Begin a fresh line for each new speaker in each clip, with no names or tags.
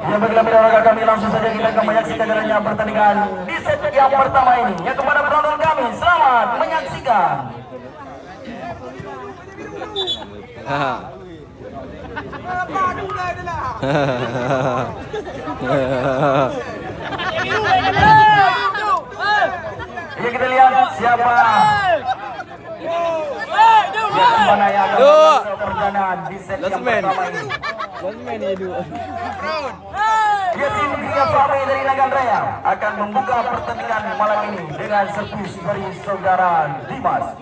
Ya baiklah rekan kami, langsung saja kita akan menyaksikan jalannya pertandingan di set yang pertama ini. Ya kepada penonton kami, selamat menyaksikan. Ya kita lihat siapa mana yang akan perdana di set yang pertama ini. Ya, tim Tiga Pame dari Nagan Raya akan membuka pertandingan malam ini dengan servis dari saudara Dimas.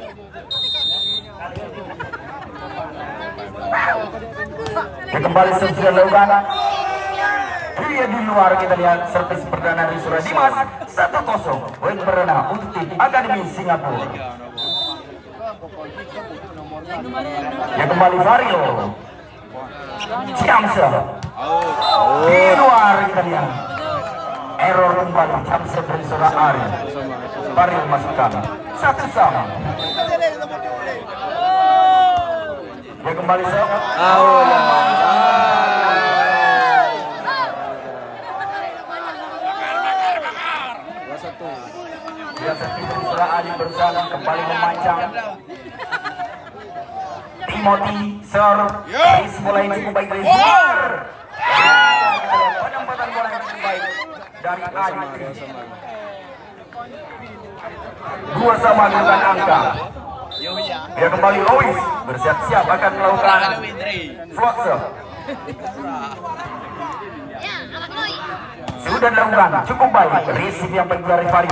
Ya, kembali sudah dilakukan. Dia di luar, kita lihat servis perdana dari saudara Dimas 1-0. Poin perdana untuk tim Akademi Singapura. Ya, kembali Vario Jamsa di luar, kita lihat error kembali Jamsa dari saudara Ari. Vario masukkan 1-1. Ya, kembali sok. Ya, saudara Ali berusaha kembali memancang. Timothy Sir Chris mulai cukup baik dari luar. Penempatan bola yang cukup baik dari Ali. 2-2 dengan angka. Ya, kembali Lois bersiap-siap akan melakukan floater. Sudah dilakukan cukup baik. Receive yang baik dari Farid.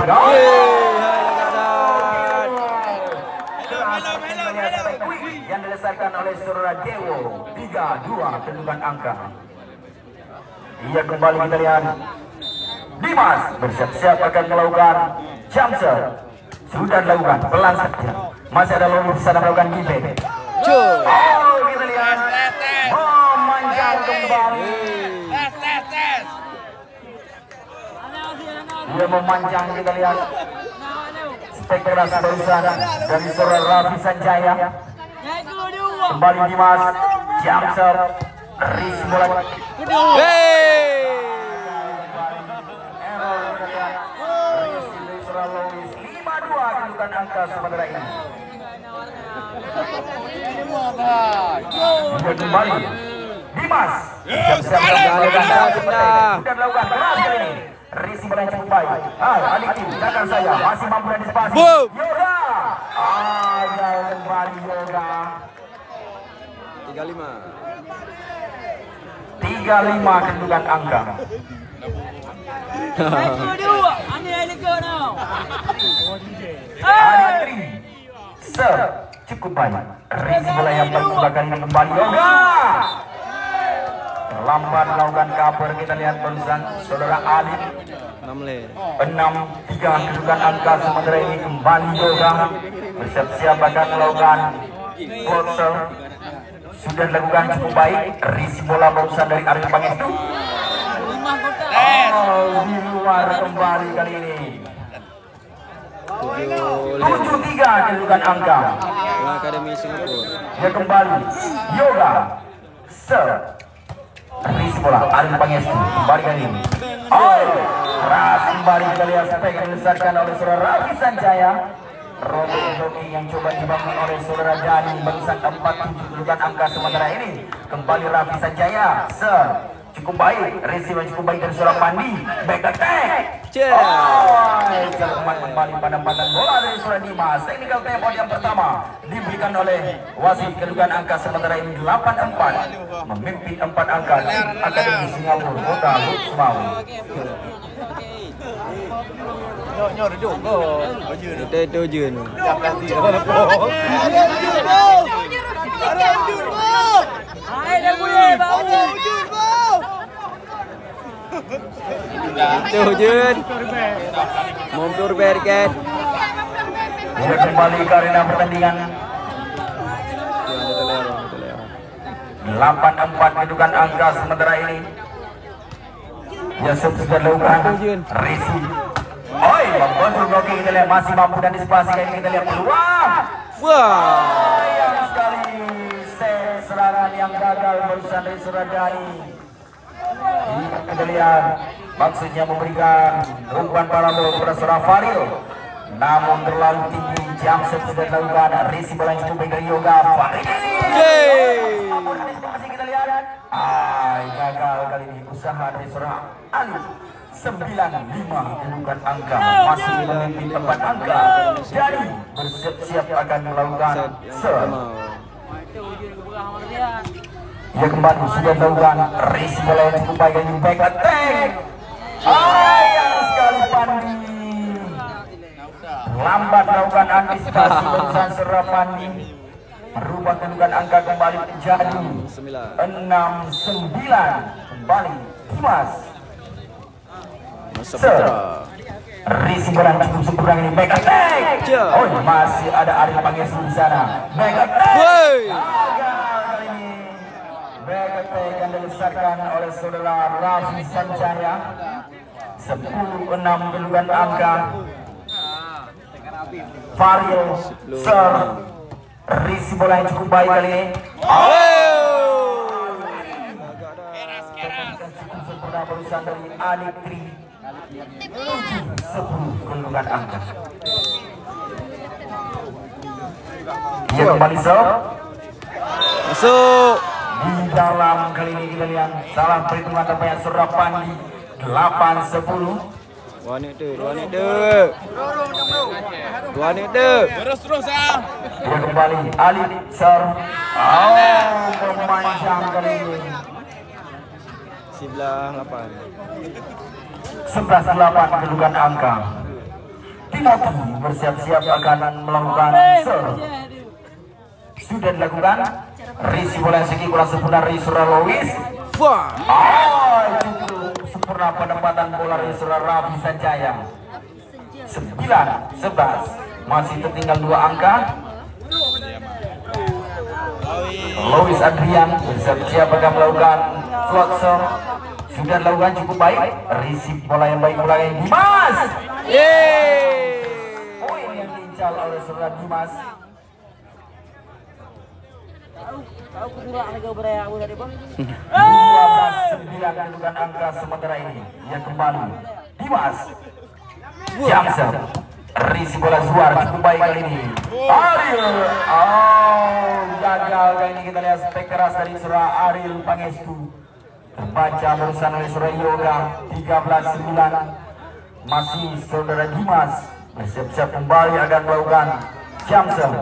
Yang dilesarkan oleh saudara Dewo 3-2 kedudukan angka. Ia kembali, kita lihat Dimas bersiap-siap akan melakukan jumpser. Sudah dilakukan pelan saja. Masih ada Lois di sana melakukan gibet. Kita lihat memanjang kembali. Dia memanjang, kita lihat spekulasi barusan dari saudara Raffi Sanjaya. Kembali Dimas, jumpser, Riz mulai. Error, 5-2 kedudukan angka sementara ini. Dia kembali Dimas, siap-siap sudah dilakukan keras kali ini. Riz mulai cukup baik. Adik tim, jangan saya masih mampu antisipasi. Yoga, ada kembali Yoga. 35 kedudukan angka. Aditri Sir cukup baik. Riz mulai yang kedua kali ini kembali Yoga. Lambat melakukan cover, kita lihat barusan saudara Alif 6-3 kedudukan angka sementara ini. Kembali Yoga bersiap-siap akan melakukan closer. Sudah dilakukan cukup baik. Risi bola barusan dari Arif Pangestu. Di luar kembali kali ini. 7-3 kedudukan angka.
Akademi Singapura.
Dia kembali Yoga Sir Risi bola Arif Pangestu kembali kali ini. Keras kembali kita lihat sampai yang dilesarkan oleh saudara Raffi Sanjaya. Rocky yang coba dibangun oleh saudara Dani barusan 4-7 kedudukan angka sementara ini. Kembali Raffi Sanjaya cukup baik. Receive cukup baik dari saudara Pandi. Back attack. Selamat kembali penempatan bola dari saudara Dimas. Technical timeout yang pertama diberikan oleh wasit. Kedudukan angka sementara ini 8-4. Memimpin 4 angka tim Akademi Singapura Kota Luxmawi.
Nyor juga. Itu jun. Itu jun. Mundur berket.
Dia kembali ke arena pertandingan. 8-4 kedudukan angka sementara ini. Yusuf sudah dilakukan. Risi membantu blocking, kita lihat masih mampu dan antisipasi kali ini. Kita lihat peluang. Sayang sekali serangan yang gagal barusan dari Suradani. Kejelian maksudnya memberikan umpan parabol kepada seorang Faril, namun terlalu tinggi. Jamset sudah dilakukan, risi bola yang cukup baik dari Yoga. Faril masih kita lihat, gagal kali ini usaha dari seorang Ali. 95 kedudukan angka, masih memimpin tempat angka. Jadi bersiap-siap akan melakukan serve. Ia kembali sudah dilakukan, risi bola yang cukup baik dari back attack. Yang sekali Pandi lambat melakukan antisipasi berusaha serap Pandi, merubah kedudukan angka kembali menjadi 6-9. Kembali Dimas. Risi bola cukup sempurna ini, back attack. Masih ada Ariel Pangestu di sana. Back attack. Kali ini back attack yang dilesarkan oleh saudara Rafi Sanjaya. 10-6 kedudukan angka. Faril serve, risi bola yang cukup baik kali ini. Cukup sempurna berusaha dari Adik Tri. 7-10 kedudukan angka. Ia kembali serve.
Masuk.
Di dalam kali ini kita lihat salah perhitungan tampaknya Surah Pandi. 8-10.
Wanita.
Terus ah.
Dia kembali Ali serve. Memanjang kali ini. 11-8 kedudukan angka. Timothy bersiap-siap akan melakukan serve. Sudah dilakukan. Risi bola segi bola sempurna dari Surah Lois. Cukup sempurna penempatan bola dari Surah Rafi Sanjaya. 9-11. Masih tertinggal 2 angka. Lois Adrian bersiap-siap akan melakukan float serve. Sudah dilakukan cukup baik. Risip bola yang baik bola yang Dimas. Poin yang diincar oleh saudara Dimas. 12-9 kedudukan angka sementara ini. Yang kembali Dimas. Jamset. Risip bola Zuar cukup baik kali ini. Ariel. Gagal kali ini. Kita lihat spek keras dari saudara Ariel Pangestu. Terbaca berusaha oleh saudara Yoga. 13-9. Masih saudara Dimas bersiap-siap kembali akan melakukan Jamset.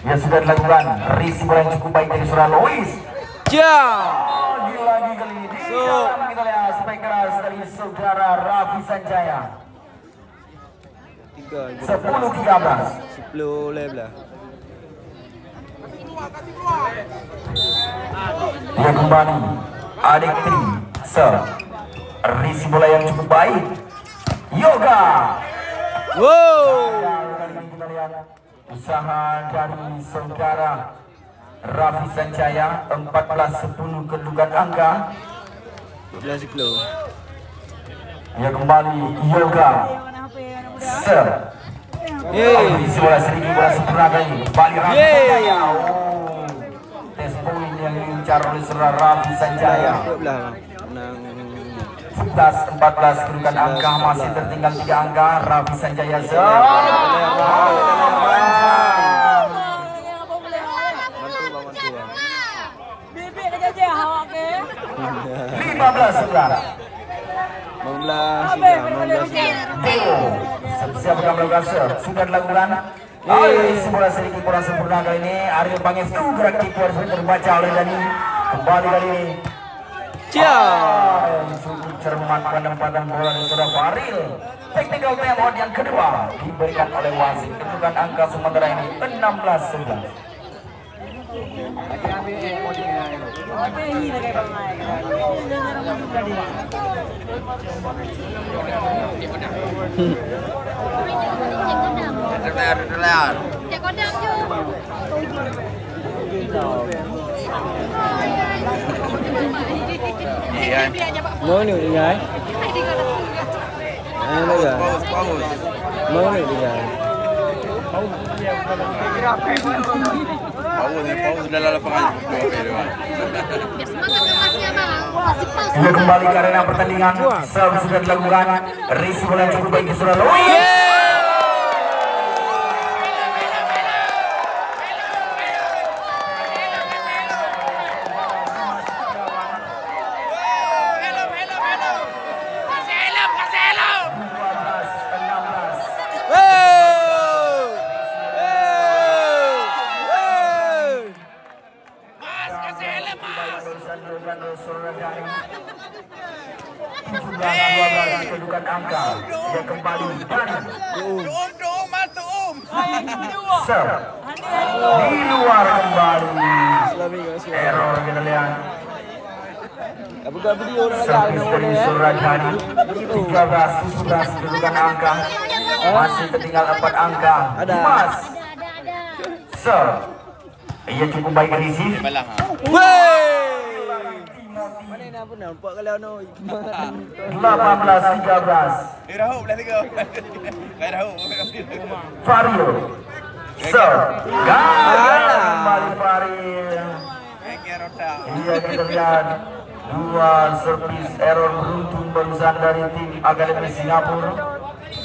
Ya sudah dilakukan. Risi bola yang cukup baik dari saudara Lois. Lagi kali ini. Kita lihat spek keras dari saudara Rafi Sanjaya. 10-13.
10 lebelah.
Dia kembali Adik Tri serve. Risi bola yang cukup baik. Yoga. Kali ini kita lihat usaha dari saudara Rafi Sanjaya. 14-10 kedudukan angka.
12-10.
Dia kembali Yoga serve. Risi bola sedikit bola sempurna kali. Kembali Rafi Sanjaya. Tes poin yang diincar oleh saudara Rafi Sanjaya. 11-14 kedudukan angka, masih tertinggal 3 angka. Rafi Sanjaya serve. 15-11. Siapa yang melakukan serve? Sudah dilakukan. Risi bola sedikit bola sempurna kali ini. Ariel Pangestu gerak keeper terbaca oleh Dani. Kembali kali ini. Cukup cermat penempatan bola di saudara Faril. Technical time out yang kedua diberikan oleh wasit. Kedudukan angka sementara ini 16-11.
Cek kodam ju.
Mới nữa đi gái. Bây giờ. Mới nữa đi gái.
Paus dalam lapangan.
Biar semangat emasnya bang.
Dia kembali ke arena pertandingan. Serve sudah dilakukan. Risi bola yang cukup baik sudah kedudukan angka. Dia kembali dan serve di luar kembali. Error kita lihat.
Buka video orang
Servis dari Surajadi 13-17 kedudukan angka. Masih tertinggal 4 angka. Dimas serve. Ia cukup baik receive.
Mana nak pun nampak kalau no.
18-13. Fario serve. Gagal kembali Fario. Ia kita lihat 2 servis error beruntun barusan dari tim Akademi Singapura.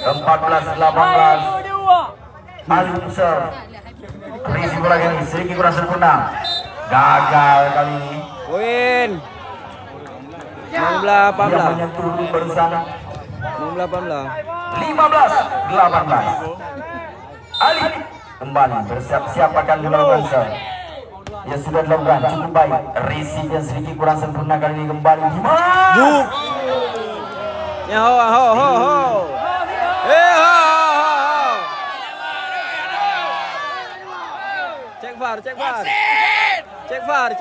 14-18. Alif serve. Risi bola ini sedikit kurang sempurna. Gagal kali ini.
Win. 18.
Dia menyentuh barusan. 15-18. Ali kembali bersiap-siap akan melakukan serve. Ya sudah dilakukan cukup baik. Risi yang sedikit kurang sempurna kali ini kembali. Dimas.
Ya ho. Cek VAR. Cek VAR.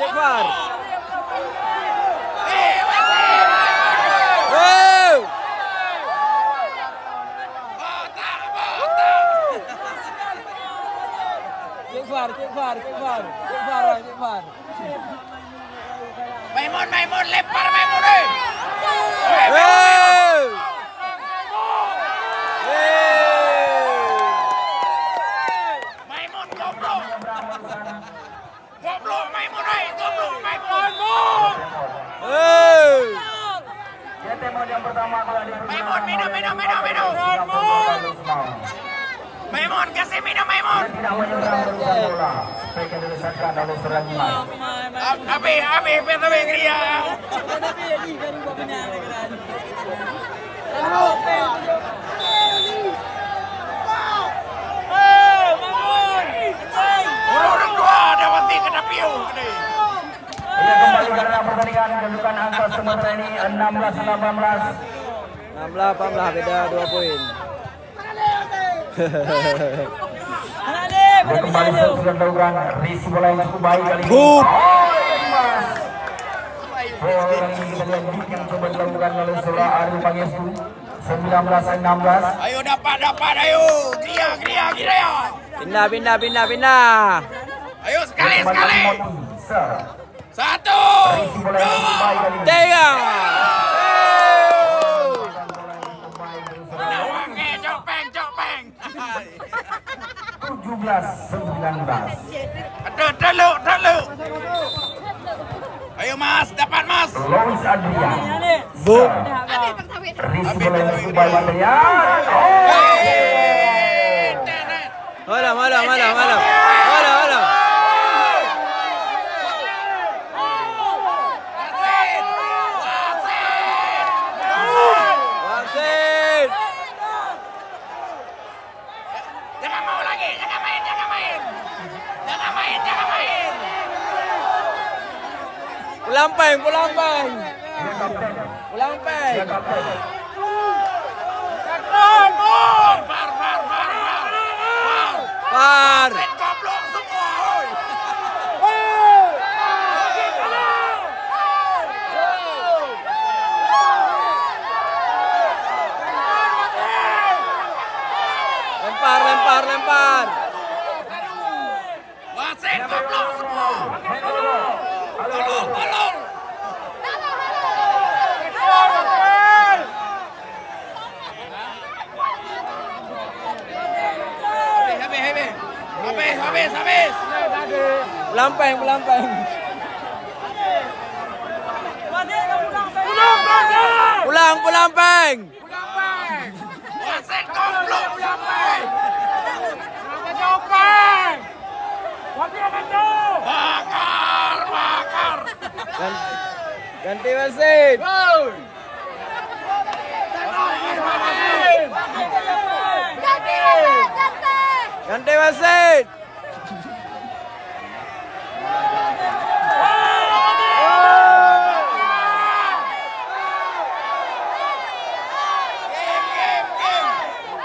Maimun lempar Maimun. Maimun goblok. Goblok Maimun.
Ya temon yang pertama telah diberikan.
Minum. Maimun kasih minum Maimun.
Tidak menyeberang berusaha bola. Sebaiknya diletakkan oleh seorang Dimas.
Api kria. Orang dua dapat kena piu.
Ia kembali karena pertandingan kedudukan angka sementara ini 16-18.
16-18 beda 2 poin.
Dia kembali sudah dilakukan risi bola yang cukup baik kali ini. Dimas. Bola ini kita lihat yang coba dilakukan oleh Sura Ari Pangestu. 19-16.
Ayo dapat ayo. Kria.
Pindah.
Ayo sekali.
Serve.
1,
Risi bola yang cukup baik kali ini.
3. Jopeng.
17-19.
Dulu. Ayo Mas, dapat Mas.
Lois Adrian.
Boom.
Risi bola yang cukup baik Adrian.
Malam.
Jangan mau lagi, jangan main.
Pulang peng. VAR.
Goblok semua.
Lempar.
Wasit goblok semua. Tolong. Habis.
Pulang peng. Pulang, pulang, Peng.
Wasit goblok sampai. Bakar.
Ganti wasit. Ganti wasit.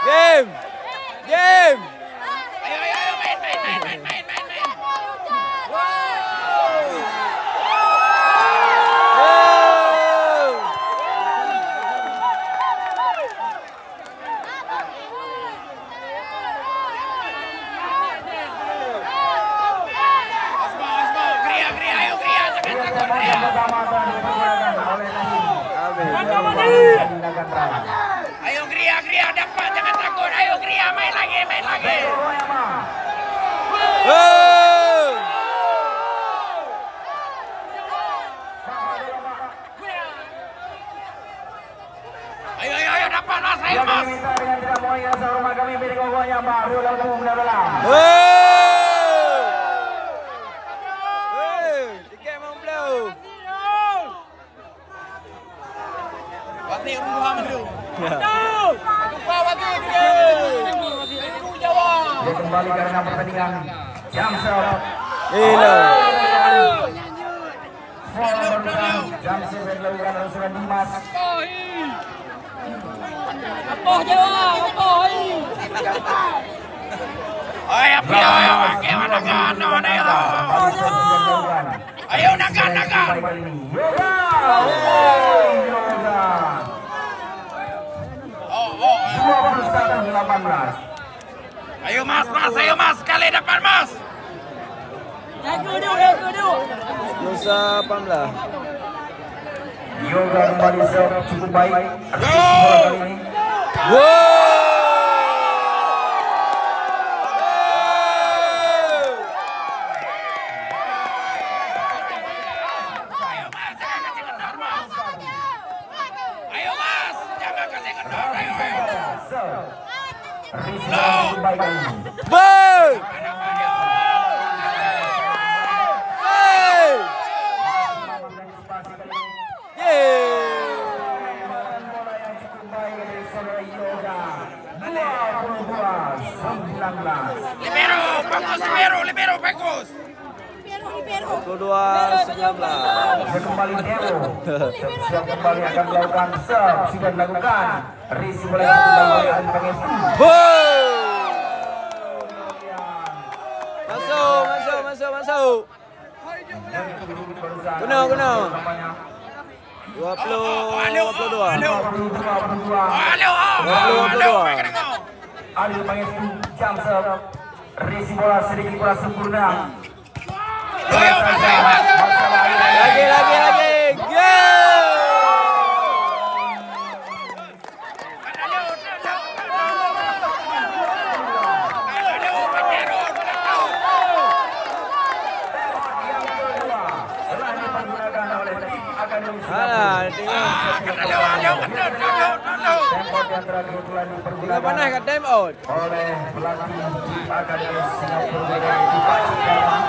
Game.
Ayo, main. Ayo Gria dapat, jangan takut. Ayo Gria main lagi. Ayo dapat Mas, ayo Mas.
Tiket mau blow.
Wati uruhan dulu.
Dia kembali karena pertandingan jam serap.
Gila.
Jam serap dilakukan oleh Surya Dimas.
Ayo, nagan. Ayo Mas, kali depan Mas.
Dosa 18.
Yoga kembali serve cukup baik.
Ayo Mas, jangan kasih kendor. Ayo.
Boy!
Libero, bagus.
22-19.
Kembali Dewo. Siap kembali akan melakukan serve. Sudah dilakukan. Risi boleh kembali Ali Pangesti.
Masuk. Guna. 22.
Ali Pangesti jam serve. Risi bola sedikit kurang sempurna.
Lagi. Tinggal panas kat time out.
Oleh pelatih Akademi Singapura dipastikan.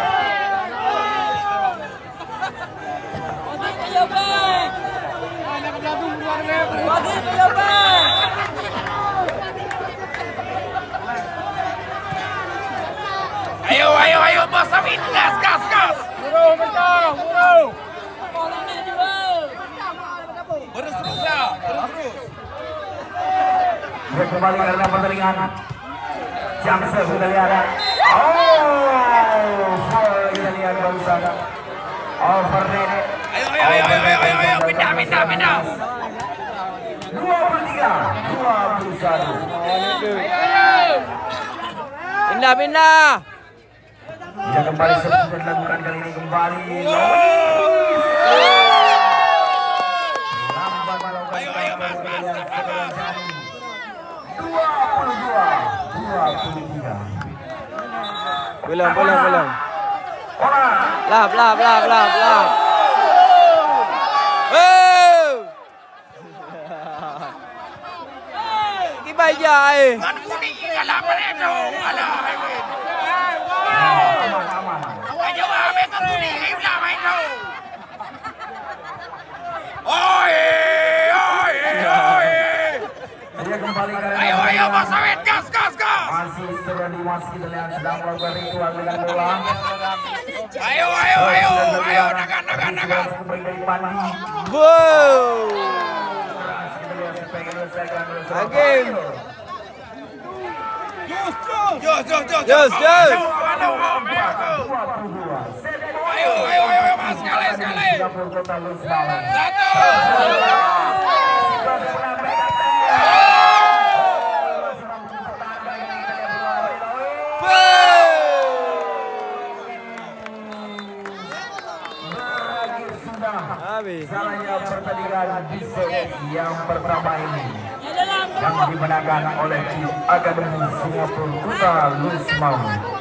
Ayo Bos Amin, gas. Terus ya.
Kembali karena pertandingan jam serve kita lihat. Foul kita lihat barusan. Overhead.
Ayo, pindah.
23-21.
Pindah.
Ya kembali sudah dilakukan kali ini kembali.
Ayo Mas.
22-23.
Belum.
Orang.
Lap. aja
Ngan kuning kalah penedo. Alah. Ayo ambil ke kuning ulah main tu. Oi.
Dia kembali ke arena.
Ayo Mas Awet gas.
Masih seru di Mas kita lihat sedang melakukan ritual dengan bola.
Ayo nagan.
Kembali dari Pandi.
wow
Kita lihat pengen menyelesaikan oleh
Hakim.
Jos. Ayo Mas sekali.
30 total Louis Mawon.
Satu.
Habis.
Salahnya pertandingan di set yang pertama ini yang dimenangkan oleh tim Akademi Singapura Kota Louis Mawon.